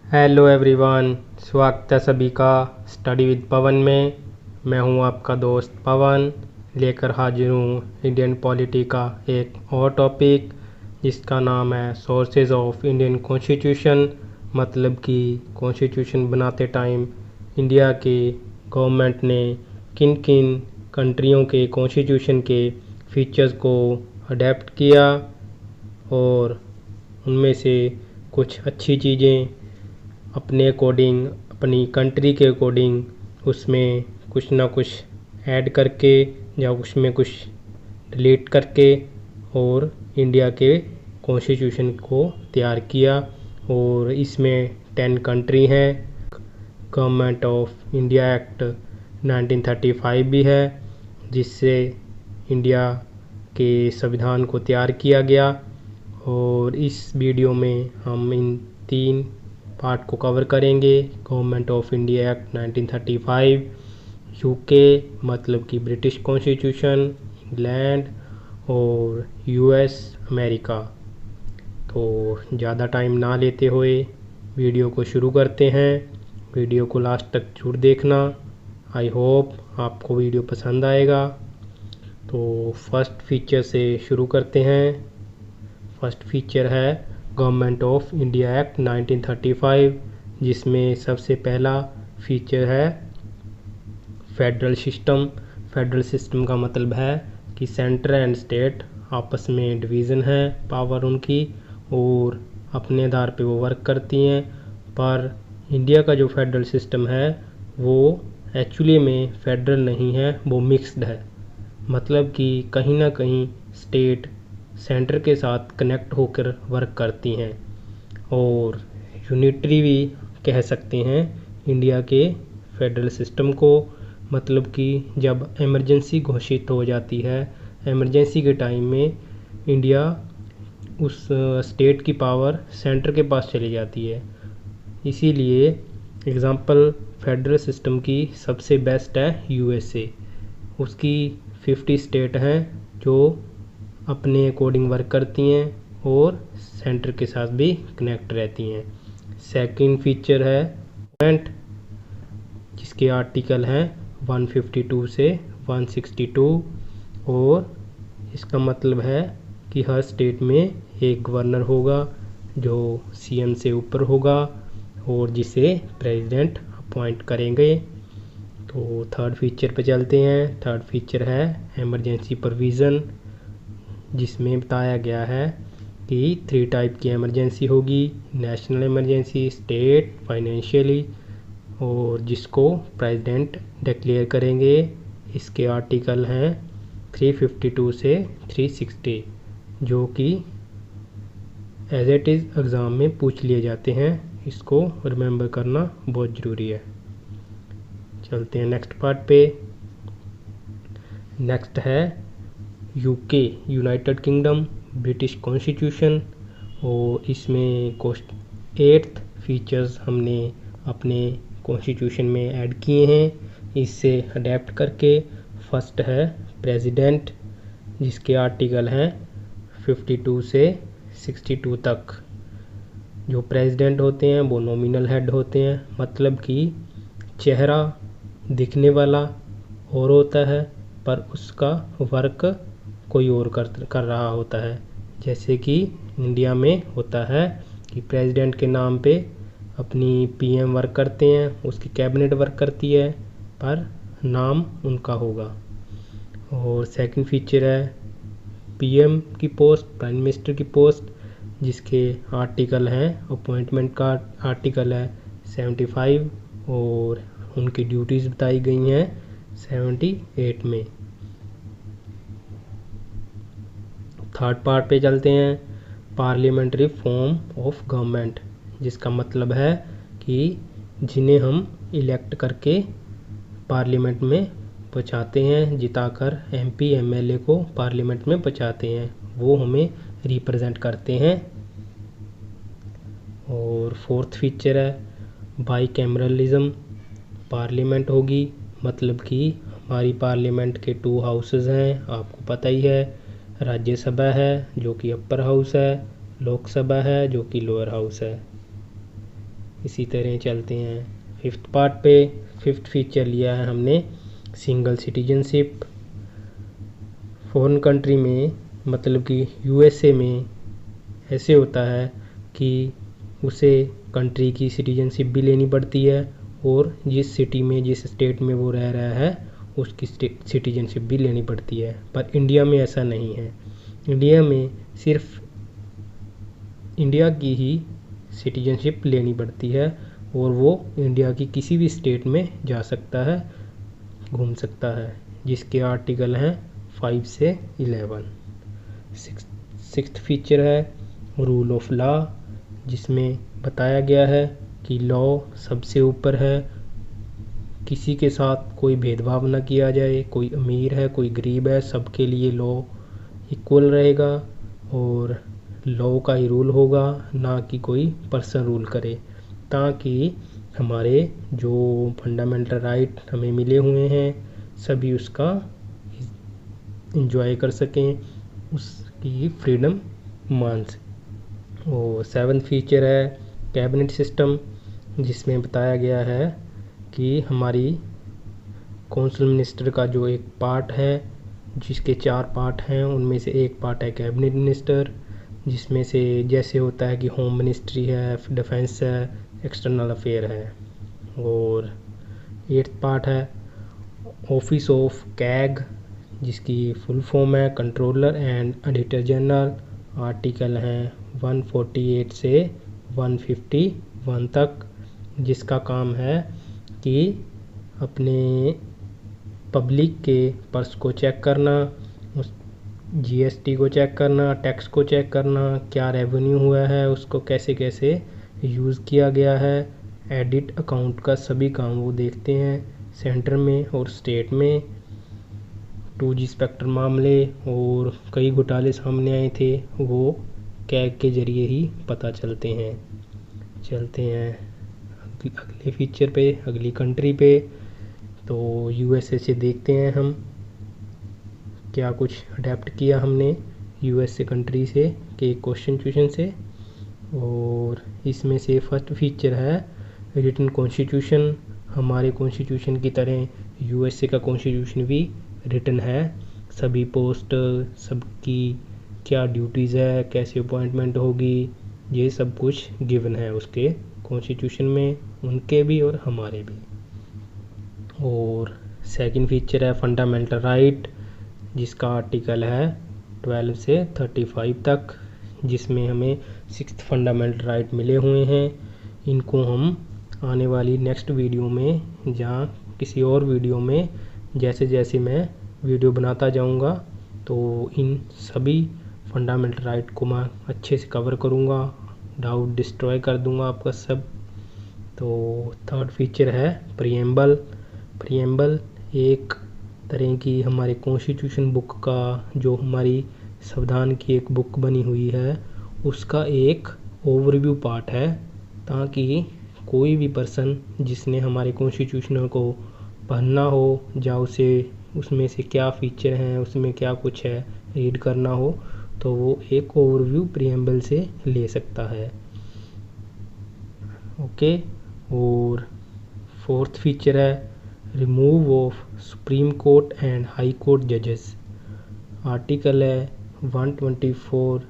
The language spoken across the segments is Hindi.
हेलो एवरीवन, स्वागत है सभी का स्टडी विद पवन में। मैं हूं आपका दोस्त पवन, लेकर हाजिर हूं इंडियन पॉलिटी का एक और टॉपिक जिसका नाम है सोर्सेज ऑफ इंडियन कॉन्स्टिट्यूशन। मतलब कि कॉन्स्टिट्यूशन बनाते टाइम इंडिया के गवर्नमेंट ने किन किन कंट्रियों के कॉन्स्टिट्यूशन के फीचर्स को अडेप्ट किया और उनमें से कुछ अच्छी चीज़ें अपने अकॉर्डिंग, अपनी कंट्री के अकॉर्डिंग उसमें कुछ ना कुछ ऐड करके या उसमें कुछ डिलीट करके और इंडिया के कॉन्स्टिट्यूशन को तैयार किया। और इसमें 10 कंट्री हैं। गवर्नमेंट ऑफ इंडिया एक्ट 1935 भी है, जिससे इंडिया के संविधान को तैयार किया गया। और इस वीडियो में हम इन 3 पार्ट को कवर करेंगे। Government of India act 1935, UK मतलब कि ब्रिटिश कॉन्स्टिट्यूशन, इंग्लैंड और यूएस अमेरिका। तो ज़्यादा टाइम ना लेते हुए वीडियो को शुरू करते हैं। वीडियो को लास्ट तक जरूर देखना। आई होप आपको वीडियो पसंद आएगा। तो फर्स्ट फीचर से शुरू करते हैं। फर्स्ट फीचर है गवर्नमेंट ऑफ इंडिया एक्ट 1935, जिसमें सबसे पहला फीचर है फेडरल सिस्टम। फेडरल सिस्टम का मतलब है कि सेंटर एंड स्टेट आपस में डिवीज़न है पावर उनकी और अपने आधार पे वो वर्क करती हैं। पर इंडिया का जो फेडरल सिस्टम है वो एक्चुअली में फेडरल नहीं है, वो मिक्स्ड है। मतलब कि कहीं ना कहीं स्टेट सेंटर के साथ कनेक्ट होकर वर्क करती हैं और यूनिटरी भी कह सकते हैं इंडिया के फेडरल सिस्टम को। मतलब कि जब इमरजेंसी घोषित हो जाती है, इमरजेंसी के टाइम में इंडिया उस स्टेट की पावर सेंटर के पास चली जाती है। इसीलिए एग्ज़ाम्पल फेडरल सिस्टम की सबसे बेस्ट है यूएसए। उसकी 50 स्टेट हैं जो अपने अकॉर्डिंग वर्क करती हैं और सेंटर के साथ भी कनेक्ट रहती हैं। सेकंड फीचर है गवर्नमेंट, जिसके आर्टिकल हैं 152 से 162 और इसका मतलब है कि हर स्टेट में एक गवर्नर होगा जो सीएम से ऊपर होगा और जिसे प्रेसिडेंट अपॉइंट करेंगे। तो थर्ड फीचर पे चलते हैं। थर्ड फीचर है इमरजेंसी प्रोविज़न, जिसमें बताया गया है कि 3 टाइप की इमरजेंसी होगी, नेशनल इमरजेंसी, स्टेट, फाइनेंशियली, और जिसको प्रेसिडेंट डिक्लेयर करेंगे। इसके आर्टिकल हैं 352 से 360, जो कि एज इट इज़ एग्ज़ाम में पूछ लिए जाते हैं। इसको रिमेंबर करना बहुत ज़रूरी है। चलते हैं नेक्स्ट पार्ट पे। नेक्स्ट है UK United kingdom British constitution. और इसमें 8 फीचर्स हमने अपने कॉन्स्टिट्यूशन में ऐड किए हैं इससे अडेप्ट करके। फर्स्ट है प्रेसिडेंट, जिसके आर्टिकल हैं 52 से 62 तक। जो प्रेसिडेंट होते हैं वो नॉमिनल हेड होते हैं, मतलब कि चेहरा दिखने वाला और होता है पर उसका वर्क कोई और कर रहा होता है। जैसे कि इंडिया में होता है कि प्रेसिडेंट के नाम पे अपनी पीएम वर्क करते हैं, उसकी कैबिनेट वर्क करती है पर नाम उनका होगा। और सेकंड फीचर है पीएम की पोस्ट, प्राइम मिनिस्टर की पोस्ट, जिसके आर्टिकल हैं अपॉइंटमेंट का आर्टिकल है 75 और उनकी ड्यूटीज़ बताई गई हैं 78 में। थर्ड पार्ट पे चलते हैं, पार्लियामेंट्री फॉर्म ऑफ गवर्नमेंट, जिसका मतलब है कि जिन्हें हम इलेक्ट करके पार्लियामेंट में पहुंचाते हैं, जिताकर एमपी एमएलए को पार्लियामेंट में पहुंचाते हैं, वो हमें रिप्रेजेंट करते हैं। और फोर्थ फीचर है बाई कैमरलिज्म, पार्लियामेंट होगी, मतलब कि हमारी पार्लियामेंट के 2 हाउसेस हैं, आपको पता ही है। राज्यसभा है जो कि अपर हाउस है, लोकसभा है जो कि लोअर हाउस है। इसी तरह चलते हैं फिफ्थ पार्ट पे। फिफ्थ फीचर लिया है हमने सिंगल सिटीजनशिप। फॉरेन कंट्री में मतलब कि यूएसए में ऐसे होता है कि उसे कंट्री की सिटीजनशिप भी लेनी पड़ती है और जिस सिटी में जिस स्टेट में वो रह रहा है उसकी सिटीजनशिप भी लेनी पड़ती है। पर इंडिया में ऐसा नहीं है। इंडिया में सिर्फ इंडिया की ही सिटीजनशिप लेनी पड़ती है और वो इंडिया की किसी भी स्टेट में जा सकता है, घूम सकता है, जिसके आर्टिकल हैं 5 से 11। सिक्स्थ फीचर है रूल ऑफ लॉ, जिसमें बताया गया है कि लॉ सबसे ऊपर है, किसी के साथ कोई भेदभाव न किया जाए, कोई अमीर है कोई गरीब है, सबके लिए लॉ इक्वल रहेगा और लॉ का ही रूल होगा, ना कि कोई पर्सन रूल करे, ताकि हमारे जो फंडामेंटल राइट हमें मिले हुए हैं सभी उसका इंजॉय कर सकें, उसकी फ्रीडम मान सकें। और सेवन्थ फीचर है कैबिनेट सिस्टम, जिसमें बताया गया है कि हमारी कौंसिल मिनिस्टर का जो एक पार्ट है, जिसके 4 पार्ट हैं, उनमें से एक पार्ट है कैबिनेट मिनिस्टर, जिसमें से जैसे होता है कि होम मिनिस्ट्री है, डिफेंस है, एक्सटर्नल अफेयर है। और 8th पार्ट है ऑफिस ऑफ कैग, जिसकी फुल फॉर्म है controller and auditor general. Article हैं 148 से 151 तक, जिसका काम है कि अपने पब्लिक के पर्स को चेक करना, उस जीएसटी को चेक करना, टैक्स को चेक करना, क्या रेवेन्यू हुआ है, उसको कैसे कैसे यूज़ किया गया है, एडिट अकाउंट का सभी काम वो देखते हैं सेंटर में और स्टेट में। 2G स्पेक्ट्रम मामले और कई घोटाले सामने आए थे, वो कैग के ज़रिए ही पता चलते हैं। चलते हैं अगले फीचर पे, अगली कंट्री पे। तो यूएसए से देखते हैं हम क्या कुछ अडेप्ट किया हमने यूएसए कंट्री से के कॉन्स्टिट्यूशन से। और इसमें से फर्स्ट फीचर है रिटन कॉन्स्टिट्यूशन। हमारे कॉन्स्टिट्यूशन की तरह यूएसए का कॉन्स्टिट्यूशन भी रिटन है, सभी पोस्ट सबकी क्या ड्यूटीज़ है, कैसे अपॉइंटमेंट होगी, ये सब कुछ गिवन है उसके कॉन्स्टिट्यूशन में, उनके भी और हमारे भी। और सेकंड फीचर है फंडामेंटल राइट, जिसका आर्टिकल है 12 से 35 तक, जिसमें हमें 6th फंडामेंटल राइट मिले हुए हैं। इनको हम आने वाली नेक्स्ट वीडियो में या किसी और वीडियो में जैसे जैसे मैं वीडियो बनाता जाऊंगा तो इन सभी फंडामेंटल राइट को मैं अच्छे से कवर करूंगा, डाउट डिस्ट्रॉय कर दूंगा आपका सब। तो थर्ड फीचर है प्रीएम्बल। प्रीएम्बल एक तरह की हमारे कॉन्स्टिट्यूशन बुक का, जो हमारी संविधान की एक बुक बनी हुई है, उसका एक ओवरव्यू पार्ट है, ताकि कोई भी पर्सन जिसने हमारे कॉन्स्टिट्यूशन को पढ़ना हो या उसे उसमें से क्या फीचर हैं, उसमें क्या कुछ है, रीड करना हो, तो वो एक ओवरव्यू प्रीएम्बल से ले सकता है। ओके। और फोर्थ फीचर है remove of supreme court and high court जजेस। आर्टिकल है 124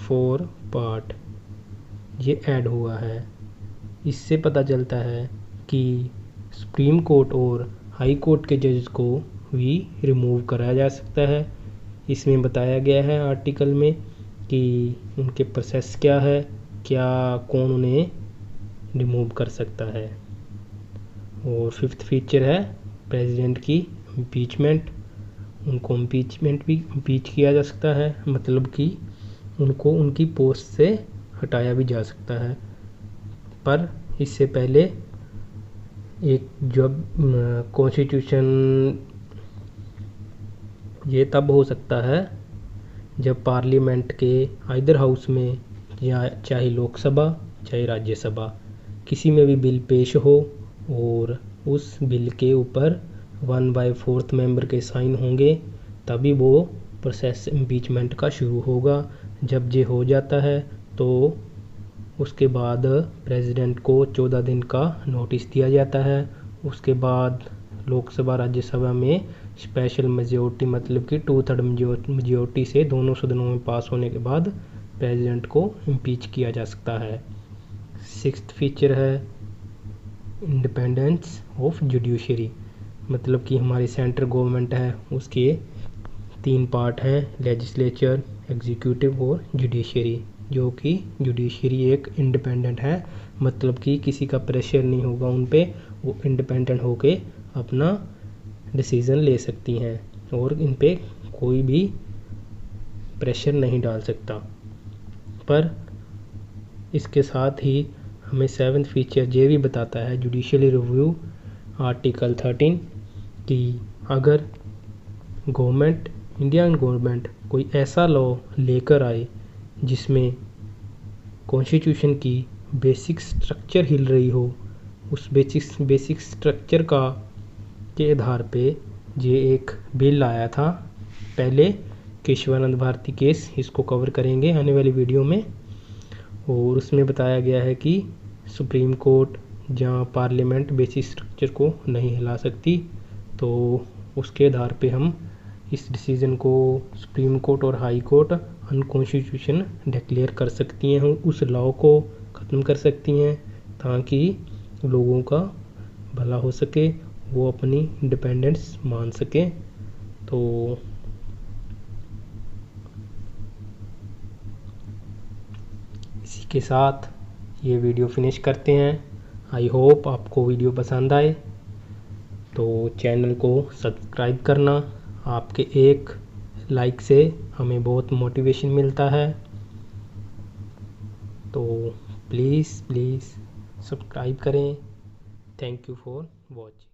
4 पार्ट, ये ऐड हुआ है। इससे पता चलता है कि सुप्रीम कोर्ट और हाई कोर्ट के जज को भी रिमूव कराया जा सकता है। इसमें बताया गया है आर्टिकल में कि उनके प्रोसेस क्या है, क्या कौन उन्हें रिमूव कर सकता है। और फिफ्थ फीचर है प्रेसिडेंट की इम्पीचमेंट। उनको इम्पीच किया जा सकता है, मतलब कि उनको उनकी पोस्ट से हटाया भी जा सकता है। पर इससे पहले एक जब कॉन्स्टिट्यूशन ये तब हो सकता है जब पार्लियामेंट के आइदर हाउस में या चाहे लोकसभा चाहे राज्यसभा किसी में भी बिल पेश हो और उस बिल के ऊपर 1/4 मेंबर के साइन होंगे, तभी वो प्रोसेस इम्पीचमेंट का शुरू होगा। जब ये हो जाता है तो उसके बाद प्रेसिडेंट को 14 दिन का नोटिस दिया जाता है। उसके बाद लोकसभा राज्यसभा में स्पेशल मेजोरिटी मतलब कि 2/3 मेजोरिटी से दोनों सदनों में पास होने के बाद प्रेसिडेंट को इम्पीच किया जा सकता है। 6th फीचर है इंडिपेंडेंस ऑफ जुडिशरी, मतलब कि हमारी सेंट्रल गवर्नमेंट है उसके 3 पार्ट हैं, लेजिस्लेचर, एग्जीक्यूटिव और जुडिशरी। जो कि जुडिशरी एक इंडिपेंडेंट है, मतलब कि किसी का प्रेशर नहीं होगा उन पे, वो इंडिपेंडेंट होके अपना डिसीज़न ले सकती हैं और इन पे कोई भी प्रेशर नहीं डाल सकता। पर इसके साथ ही हमें 7th फीचर ये भी बताता है जुडिशियल रिव्यू आर्टिकल 13 कि अगर गवर्नमेंट, इंडियन गवर्नमेंट कोई ऐसा लॉ लेकर आए जिसमें कॉन्स्टिट्यूशन की बेसिक स्ट्रक्चर हिल रही हो, उस बेसिक स्ट्रक्चर के आधार पे ये एक बिल आया था। पहले केशवानंद भारती केस, इसको कवर करेंगे आने वाली वीडियो में, और उसमें बताया गया है कि सुप्रीम कोर्ट जहाँ पार्लियामेंट बेसिक स्ट्रक्चर को नहीं हिला सकती, तो उसके आधार पे हम इस डिसीज़न को सुप्रीम कोर्ट और हाई कोर्ट अनकॉन्स्टिट्यूशन डिक्लेयर कर सकती हैं, उस लॉ को ख़त्म कर सकती हैं ताकि लोगों का भला हो सके, वो अपनी इंडिपेंडेंस मान सकें। तो इसी के साथ ये वीडियो फिनिश करते हैं। आई होप आपको वीडियो पसंद आए, तो चैनल को सब्सक्राइब करना, आपके एक लाइक से हमें बहुत मोटिवेशन मिलता है, तो प्लीज़ सब्सक्राइब करें। Thank you for watching.